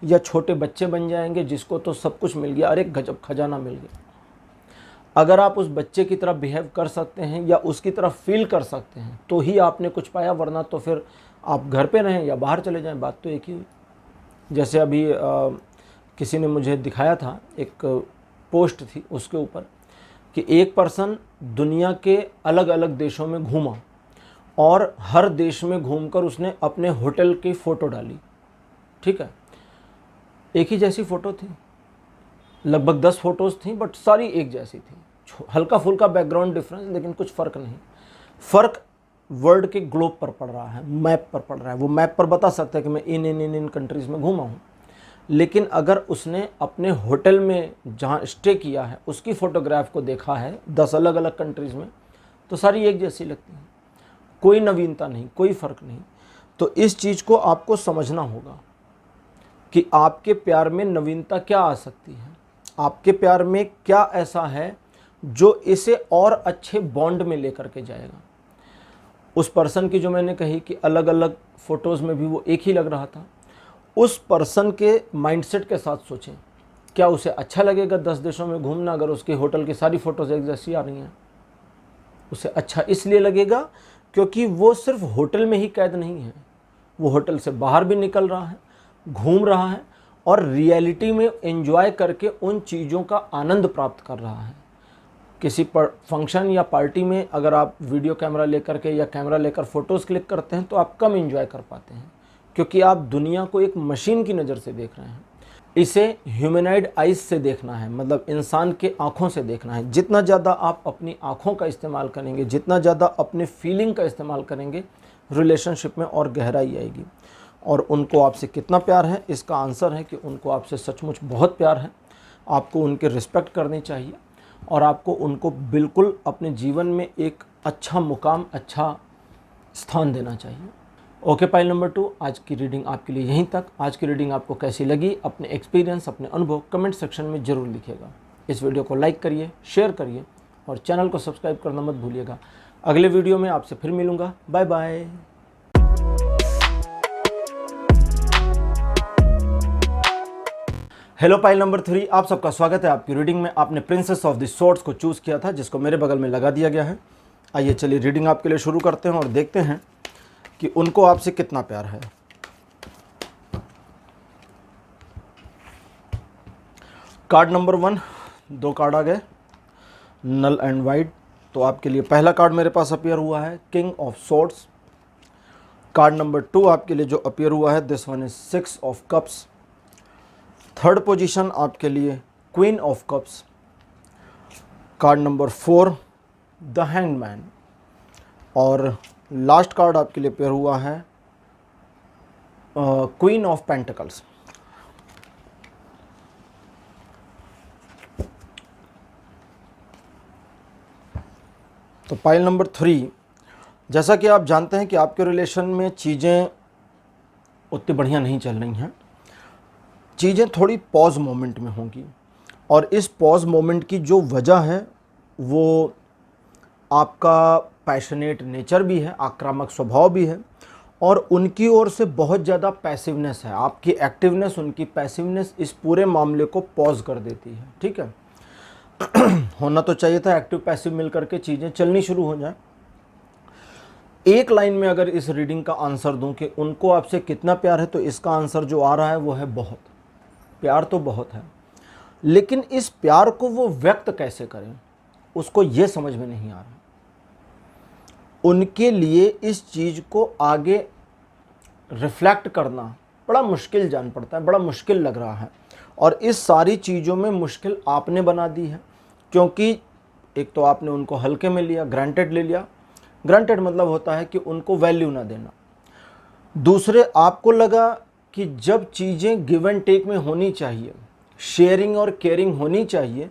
या छोटे बच्चे बन जाएंगे जिसको तो सब कुछ मिल गया, अरे गजब खजाना मिल गया। अगर आप उस बच्चे की तरह बिहेव कर सकते हैं या उसकी तरह फील कर सकते हैं तो ही आपने कुछ पाया, वरना तो फिर आप घर पे रहें या बाहर चले जाएं, बात तो एक ही हुई। जैसे अभी किसी ने मुझे दिखाया था, एक पोस्ट थी उसके ऊपर कि एक पर्सन दुनिया के अलग अलग देशों में घूमा और हर देश में घूमकर उसने अपने होटल की फ़ोटो डाली। ठीक है, एक ही जैसी फ़ोटो थी, लगभग 10 फ़ोटोज़ थी, बट सारी एक जैसी थी। हल्का फुल्का बैकग्राउंड डिफरेंस, लेकिन कुछ फ़र्क नहीं। फ़र्क वर्ल्ड के ग्लोब पर पड़ रहा है, मैप पर पड़ रहा है। वो मैप पर बता सकता है कि मैं इन कंट्रीज़ में घूमा हूँ, लेकिन अगर उसने अपने होटल में जहाँ स्टे किया है उसकी फ़ोटोग्राफ को देखा है 10 अलग अलग कंट्रीज़ में, तो सारी एक जैसी लगती हैं, कोई नवीनता नहीं, कोई फ़र्क नहीं। तो इस चीज़ को आपको समझना होगा कि आपके प्यार में नवीनता क्या आ सकती है, आपके प्यार में क्या ऐसा है जो इसे और अच्छे बॉन्ड में लेकर के जाएगा। उस पर्सन की जो मैंने कही कि अलग अलग फ़ोटोज़ में भी वो एक ही लग रहा था, उस पर्सन के माइंडसेट के साथ सोचें, क्या उसे अच्छा लगेगा 10 देशों में घूमना अगर उसके होटल की सारी फ़ोटोज़ एक जैसी आ रही हैं? उसे अच्छा इसलिए लगेगा क्योंकि वो सिर्फ होटल में ही कैद नहीं है, वो होटल से बाहर भी निकल रहा है, घूम रहा है और रियलिटी में एंजॉय करके उन चीज़ों का आनंद प्राप्त कर रहा है। किसी फंक्शन या पार्टी में अगर आप वीडियो कैमरा लेकर के या कैमरा लेकर फ़ोटोज़ क्लिक करते हैं तो आप कम एंजॉय कर पाते हैं, क्योंकि आप दुनिया को एक मशीन की नज़र से देख रहे हैं। इसे ह्यूमनॉइड आइज़ से देखना है, मतलब इंसान के आँखों से देखना है। जितना ज़्यादा आप अपनी आँखों का इस्तेमाल करेंगे, जितना ज़्यादा अपने फीलिंग का इस्तेमाल करेंगे, रिलेशनशिप में और गहराई आएगी। और उनको आपसे कितना प्यार है, इसका आंसर है कि उनको आपसे सचमुच बहुत प्यार है। आपको उनकी रिस्पेक्ट करनी चाहिए और आपको उनको बिल्कुल अपने जीवन में एक अच्छा मुकाम, अच्छा स्थान देना चाहिए। ओके, पाइल नंबर 2, आज की रीडिंग आपके लिए यहीं तक। आज की रीडिंग आपको कैसी लगी, अपने एक्सपीरियंस, अपने अनुभव कमेंट सेक्शन में ज़रूर लिखिएगा। इस वीडियो को लाइक करिए, शेयर करिए और चैनल को सब्सक्राइब करना मत भूलिएगा। अगले वीडियो में आपसे फिर मिलूँगा। Bye bye. Hello pile number 3, आप सबका स्वागत है आपकी रीडिंग में। आपने प्रिंसेस ऑफ द स्वॉर्ड्स को चूज़ किया था, जिसको मेरे बगल में लगा दिया गया है। आइए चलिए रीडिंग आपके लिए शुरू करते हैं और देखते हैं कि उनको आपसे कितना प्यार है। कार्ड नंबर 1, 2 कार्ड आ गए, नल एंड वाइट। तो आपके लिए पहला कार्ड मेरे पास अपीयर हुआ है, king of swords. Card number 2 आपके लिए जो अपीयर हुआ है, this one is 6 of cups. Third position आपके लिए queen of cups. Card number 4, the hanged man. और लास्ट कार्ड आपके लिए पेयर हुआ है क्वीन ऑफ पेंटिकल्स। तो पाइल नंबर 3, जैसा कि आप जानते हैं कि आपके रिलेशन में चीज़ें उतनी बढ़िया नहीं चल रही हैं, चीज़ें थोड़ी पॉज मोमेंट में होंगी। और इस पॉज मोमेंट की जो वजह है वो आपका पैशनेट नेचर भी है, आक्रामक स्वभाव भी है, और उनकी ओर से बहुत ज़्यादा पैसिवनेस है। आपकी एक्टिवनेस, उनकी पैसिवनेस इस पूरे मामले को पॉज कर देती है। ठीक है, होना तो चाहिए था एक्टिव पैसिव मिल करके चीज़ें चलनी शुरू हो जाए। एक लाइन में अगर इस रीडिंग का आंसर दूं कि उनको आपसे कितना प्यार है, तो इसका आंसर जो आ रहा है वो है बहुत। प्यार तो बहुत है, लेकिन इस प्यार को वो व्यक्त कैसे करें उसको ये समझ में नहीं आ रहा। उनके लिए इस चीज़ को आगे रिफ्लेक्ट करना बड़ा मुश्किल जान पड़ता है, बड़ा मुश्किल लग रहा है। और इस सारी चीज़ों में मुश्किल आपने बना दी है, क्योंकि एक तो आपने उनको हल्के में लिया, ग्रांटेड ले लिया। ग्रांटेड मतलब होता है कि उनको वैल्यू ना देना। दूसरे, आपको लगा कि जब चीज़ें गिव एंड टेक में होनी चाहिए, शेयरिंग और केयरिंग होनी चाहिए,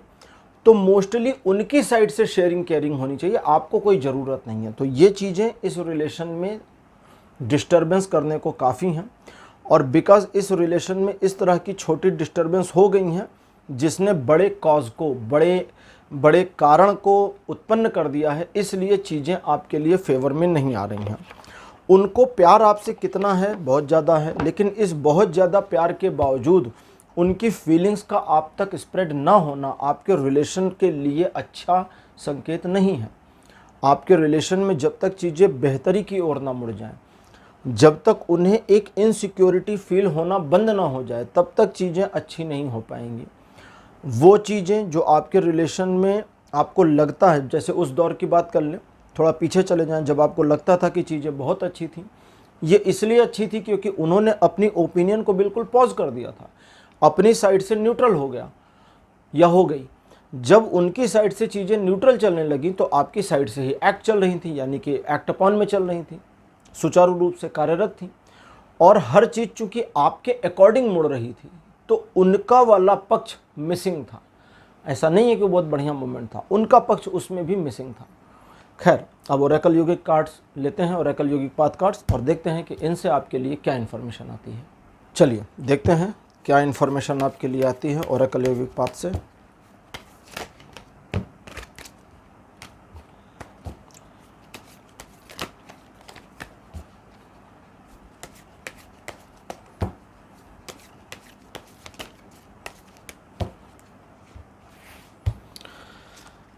तो मोस्टली उनकी साइड से शेयरिंग केयरिंग होनी चाहिए, आपको कोई ज़रूरत नहीं है। तो ये चीज़ें इस रिलेशन में डिस्टर्बेंस करने को काफ़ी हैं, और बिकॉज इस रिलेशन में इस तरह की छोटी डिस्टर्बेंस हो गई हैं जिसने बड़े कॉज को, बड़े कारण को उत्पन्न कर दिया है, इसलिए चीज़ें आपके लिए फेवर में नहीं आ रही हैं। उनको प्यार आपसे कितना है, बहुत ज़्यादा है, लेकिन इस बहुत ज़्यादा प्यार के बावजूद उनकी फीलिंग्स का आप तक स्प्रेड ना होना आपके रिलेशन के लिए अच्छा संकेत नहीं है। आपके रिलेशन में जब तक चीज़ें बेहतरी की ओर ना मुड़ जाएं, जब तक उन्हें एक इनसिक्योरिटी फील होना बंद ना हो जाए, तब तक चीज़ें अच्छी नहीं हो पाएंगी। वो चीज़ें जो आपके रिलेशन में आपको लगता है, जैसे उस दौर की बात कर लें, थोड़ा पीछे चले जाएं, जब आपको लगता था कि चीज़ें बहुत अच्छी थी, ये इसलिए अच्छी थी क्योंकि उन्होंने अपनी ओपिनियन को बिल्कुल पॉज कर दिया था, अपनी साइड से न्यूट्रल हो गया या हो गई। जब उनकी साइड से चीज़ें न्यूट्रल चलने लगी तो आपकी साइड से ही एक्ट चल रही थी, यानी कि एक्ट अपॉन में चल रही थी, सुचारू रूप से कार्यरत थी, और हर चीज़ चूँकि आपके अकॉर्डिंग मुड़ रही थी, तो उनका वाला पक्ष मिसिंग था। ऐसा नहीं है कि बहुत बढ़िया मोमेंट था, उनका पक्ष उसमें भी मिसिंग था। खैर, अब ओरेकल योगिक कार्ड्स लेते हैं, ओरेकल योगिक पाथ कार्ड्स, और देखते हैं कि इनसे आपके लिए क्या इन्फॉर्मेशन आती है। चलिए देखते हैं क्या इन्फॉर्मेशन आपके लिए आती है ओरेकल योगिक पाथ से।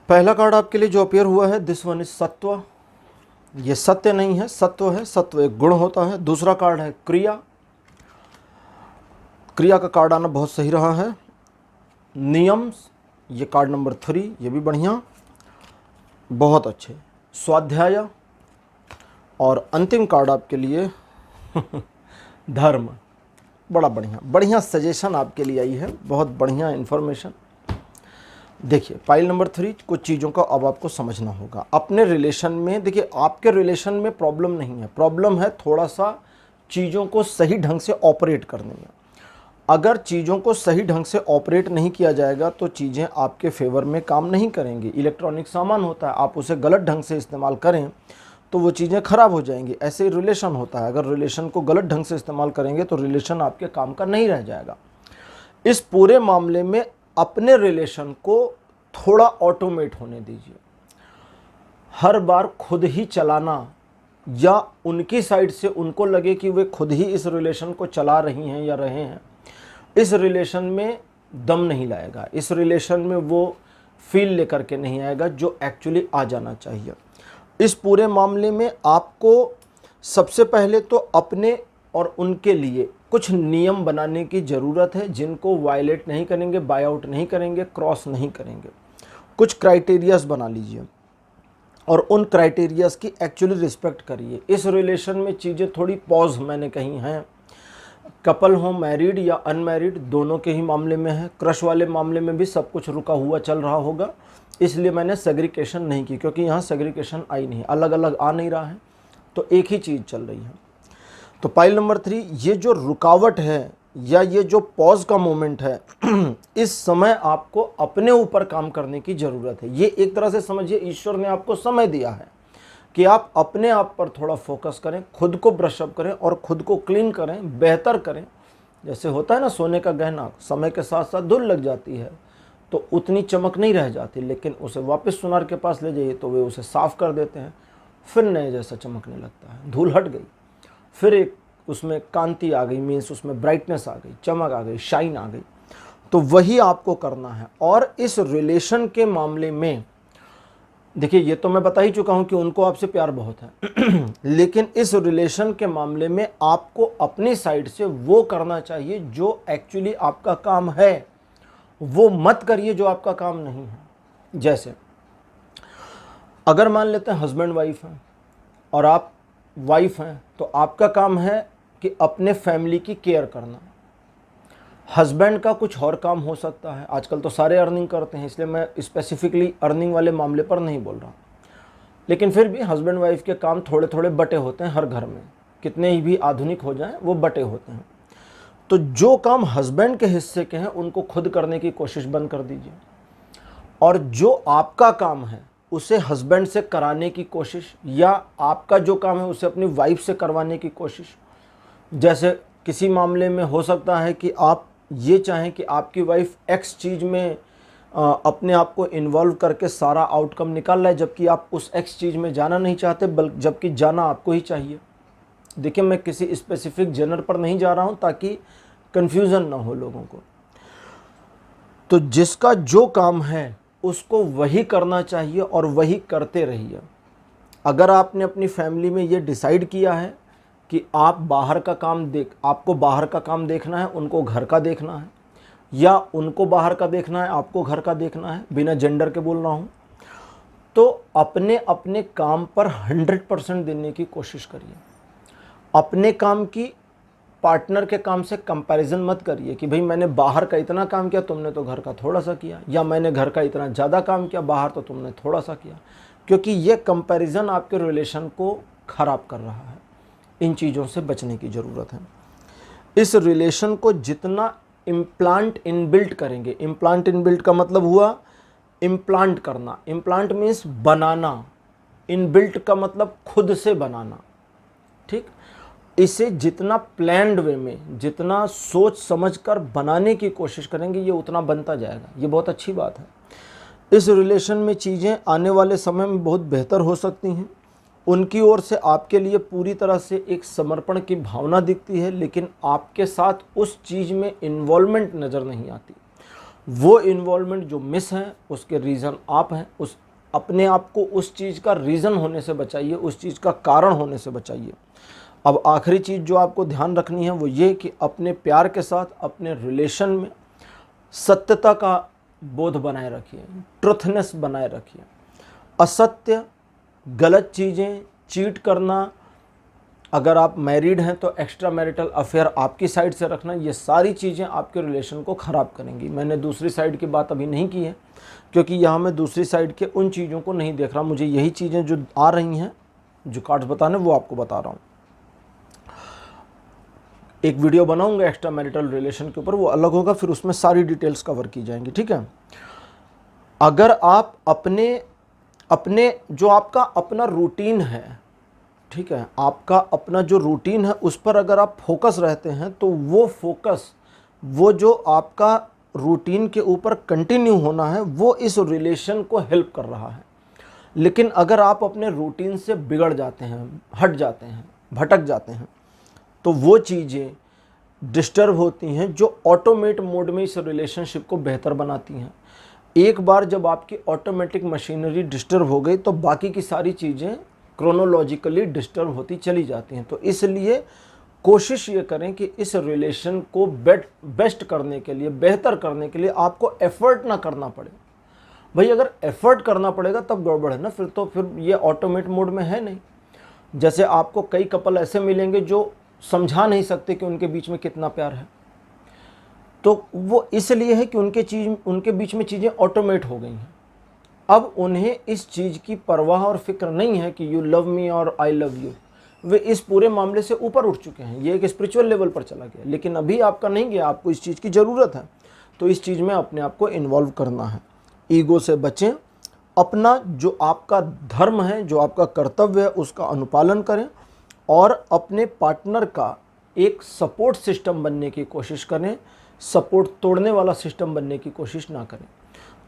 पहला कार्ड आपके लिए जो अपीयर हुआ है, दिस वन इज सत्व। ये सत्य नहीं है, सत्व है। सत्व एक गुण होता है। दूसरा कार्ड है क्रिया। क्रिया का कार्ड आना बहुत सही रहा है। नियम, ये कार्ड नंबर 3, ये भी बढ़िया, बहुत अच्छे। स्वाध्याय, और अंतिम कार्ड आपके लिए धर्म। बड़ा बढ़िया सजेशन आपके लिए आई है, बहुत बढ़िया इन्फॉर्मेशन। देखिए, पाइल नंबर 3, कुछ चीज़ों का अब आपको समझना होगा अपने रिलेशन में। देखिए, आपके रिलेशन में प्रॉब्लम नहीं है, प्रॉब्लम है थोड़ा सा चीज़ों को सही ढंग से ऑपरेट करने में। अगर चीज़ों को सही ढंग से ऑपरेट नहीं किया जाएगा तो चीज़ें आपके फेवर में काम नहीं करेंगी। इलेक्ट्रॉनिक सामान होता है, आप उसे गलत ढंग से इस्तेमाल करें तो वो चीज़ें ख़राब हो जाएंगी। ऐसे ही रिलेशन होता है, अगर रिलेशन को गलत ढंग से इस्तेमाल करेंगे तो रिलेशन आपके काम का नहीं रह जाएगा। इस पूरे मामले में अपने रिलेशन को थोड़ा ऑटोमेट होने दीजिए। हर बार खुद ही चलाना, या उनकी साइड से उनको लगे कि वे खुद ही इस रिलेशन को चला रही हैं या रहे हैं, इस रिलेशन में दम नहीं लाएगा। इस रिलेशन में वो फील लेकर के नहीं आएगा जो एक्चुअली आ जाना चाहिए। इस पूरे मामले में आपको सबसे पहले तो अपने और उनके लिए कुछ नियम बनाने की ज़रूरत है, जिनको वायलेट नहीं करेंगे, बाय आउट नहीं करेंगे, क्रॉस नहीं करेंगे। कुछ क्राइटेरियाज बना लीजिए और उन क्राइटेरियाज की एक्चुअली रिस्पेक्ट करिए। इस रिलेशन में चीज़ें थोड़ी पॉज मैंने कही हैं, कपल हो मैरिड या अनमैरिड, दोनों के ही मामले में है। क्रश वाले मामले में भी सब कुछ रुका हुआ चल रहा होगा, इसलिए मैंने सेग्रीकेशन नहीं की, क्योंकि यहाँ सेग्रीकेशन आई नहीं, अलग अलग आ नहीं रहा है, तो एक ही चीज़ चल रही है। तो पाइल नंबर 3, ये जो रुकावट है या ये जो पॉज का मोमेंट है इस समय आपको अपने ऊपर काम करने की ज़रूरत है। ये एक तरह से समझिए ईश्वर ने आपको समय दिया है कि आप अपने आप पर थोड़ा फोकस करें, खुद को ब्रशअप करें और खुद को क्लीन करें, बेहतर करें। जैसे होता है ना, सोने का गहना समय के साथ साथ धूल लग जाती है तो उतनी चमक नहीं रह जाती, लेकिन उसे वापस सुनार के पास ले जाइए तो वे उसे साफ़ कर देते हैं, फिर नए जैसा चमकने लगता है। धूल हट गई, फिर एक उसमें कांति आ गई, मीन्स उसमें ब्राइटनेस आ गई, चमक आ गई, शाइन आ गई। तो वही आपको करना है। और इस रिलेशन के मामले में देखिए, ये तो मैं बता ही चुका हूं कि उनको आपसे प्यार बहुत है लेकिन इस रिलेशन के मामले में आपको अपनी साइड से वो करना चाहिए जो एक्चुअली आपका काम है, वो मत करिए जो आपका काम नहीं है। जैसे अगर मान लेते हैं हस्बैंड वाइफ हैं और आप वाइफ हैं, तो आपका काम है कि अपने फैमिली की केयर करना। हस्बैंड का कुछ और काम हो सकता है, आजकल तो सारे अर्निंग करते हैं, इसलिए मैं स्पेसिफिकली अर्निंग वाले मामले पर नहीं बोल रहा, लेकिन फिर भी हस्बैंड वाइफ के काम थोड़े थोड़े बटे होते हैं हर घर में, कितने ही भी आधुनिक हो जाएं वो बटे होते हैं। तो जो काम हस्बैंड के हिस्से के हैं उनको खुद करने की कोशिश बंद कर दीजिए। और जो आपका काम है उसे हस्बैंड से कराने की कोशिश, या आपका जो काम है उसे अपनी वाइफ से करवाने की कोशिश। जैसे किसी मामले में हो सकता है कि आप ये चाहें कि आपकी वाइफ एक्स चीज़ में अपने आप को इन्वॉल्व करके सारा आउटकम निकाल रहा है, जबकि आप उस एक्स चीज़ में जाना नहीं चाहते, जबकि जाना आपको ही चाहिए। देखिए, मैं किसी स्पेसिफिक जेनर पर नहीं जा रहा हूँ ताकि कन्फ्यूज़न ना हो लोगों को। तो जिसका जो काम है उसको वही करना चाहिए और वही करते रहिए। अगर आपने अपनी फैमिली में ये डिसाइड किया है कि आपको बाहर का काम देखना है, उनको घर का देखना है, या उनको बाहर का देखना है, आपको घर का देखना है, बिना जेंडर के बोल रहा हूँ, तो अपने अपने काम पर 100% देने की कोशिश करिए। अपने काम की पार्टनर के काम से कंपैरिजन मत करिए कि भाई मैंने बाहर का इतना काम किया, तुमने तो घर का थोड़ा सा किया, या मैंने घर का इतना ज़्यादा काम किया, बाहर तो तुमने थोड़ा सा किया, क्योंकि ये कंपैरिजन आपके रिलेशन को ख़राब कर रहा है। इन चीज़ों से बचने की ज़रूरत है। इस रिलेशन को जितना इम्प्लांट इनबिल्ट करेंगे, इम्प्लांट इनबिल्ट का मतलब हुआ इम्प्लांट करना, इम्प्लांट मीन्स बनाना, इनबिल्ट का मतलब खुद से बनाना, ठीक। इसे जितना प्लान्ड वे में, जितना सोच समझकर बनाने की कोशिश करेंगे, ये उतना बनता जाएगा। ये बहुत अच्छी बात है। इस रिलेशन में चीज़ें आने वाले समय में बहुत बेहतर हो सकती हैं। उनकी ओर से आपके लिए पूरी तरह से एक समर्पण की भावना दिखती है, लेकिन आपके साथ उस चीज़ में इन्वॉल्वमेंट नज़र नहीं आती। वो इन्वॉल्वमेंट जो मिस है उसके रीज़न आप हैं। अपने आप को उस चीज़ का रीज़न होने से बचाइए, उस चीज़ का कारण होने से बचाइए। अब आखिरी चीज़ जो आपको ध्यान रखनी है वो ये कि अपने प्यार के साथ अपने रिलेशन में सत्यता का बोध बनाए रखिए, ट्रुथनेस बनाए रखिए। असत्य, गलत चीज़ें, चीट करना, अगर आप मैरिड हैं तो एक्स्ट्रा मैरिटल अफेयर आपकी साइड से रखना, ये सारी चीज़ें आपके रिलेशन को ख़राब करेंगी। मैंने दूसरी साइड की बात अभी नहीं की है, क्योंकि यहाँ मैं दूसरी साइड के उन चीज़ों को नहीं देख रहा। मुझे यही चीज़ें जो आ रही हैं, जो कार्ड्स बताने, वो आपको बता रहा हूँ। एक वीडियो बनाऊंगा एक्स्ट्रा मैरिटल रिलेशन के ऊपर, वो अलग होगा, फिर उसमें सारी डिटेल्स कवर की जाएंगी, ठीक है। अगर आप अपने जो आपका अपना रूटीन है, ठीक है, आपका अपना जो रूटीन है उस पर अगर आप फोकस रहते हैं, तो वो फोकस, वो जो आपका रूटीन के ऊपर कंटिन्यू होना है, वो इस रिलेशन को हेल्प कर रहा है। लेकिन अगर आप अपने रूटीन से बिगड़ जाते हैं, हट जाते हैं, भटक जाते हैं, तो वो चीज़ें डिस्टर्ब होती हैं जो ऑटोमेट मोड में इस रिलेशनशिप को बेहतर बनाती हैं। एक बार जब आपकी ऑटोमेटिक मशीनरी डिस्टर्ब हो गई तो बाकी की सारी चीज़ें क्रोनोलॉजिकली डिस्टर्ब होती चली जाती हैं। तो इसलिए कोशिश ये करें कि इस रिलेशन को बेस्ट करने के लिए, बेहतर करने के लिए आपको एफर्ट ना करना पड़े। भाई अगर एफर्ट करना पड़ेगा तब गड़बड़ है ना, फिर ये ऑटोमेट मोड में है नहीं। जैसे आपको कई कपल ऐसे मिलेंगे जो समझा नहीं सकते कि उनके बीच में कितना प्यार है, तो वो इसलिए है कि उनके बीच में चीज़ें ऑटोमेट हो गई हैं। अब उन्हें इस चीज़ की परवाह और फिक्र नहीं है कि यू लव मी और आई लव यू। वे इस पूरे मामले से ऊपर उठ चुके हैं, ये एक स्पिरिचुअल लेवल पर चला गया। लेकिन अभी आपका नहीं गया, आपको इस चीज़ की ज़रूरत है, तो इस चीज़ में अपने आप को इन्वॉल्व करना है। ईगो से बचें, अपना जो आपका धर्म है, जो आपका कर्तव्य है, उसका अनुपालन करें और अपने पार्टनर का एक सपोर्ट सिस्टम बनने की कोशिश करें, सपोर्ट तोड़ने वाला सिस्टम बनने की कोशिश ना करें।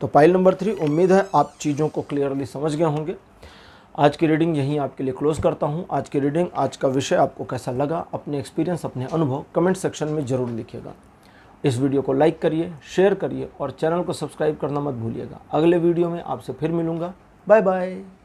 तो पाइल नंबर 3, उम्मीद है आप चीज़ों को क्लियरली समझ गए होंगे। आज की रीडिंग यहीं आपके लिए क्लोज़ करता हूं। आज की रीडिंग, आज का विषय आपको कैसा लगा, अपने एक्सपीरियंस, अपने अनुभव कमेंट सेक्शन में ज़रूर लिखिएगा। इस वीडियो को लाइक करिए, शेयर करिए और चैनल को सब्सक्राइब करना मत भूलिएगा। अगले वीडियो में आपसे फिर मिलूँगा। Bye bye.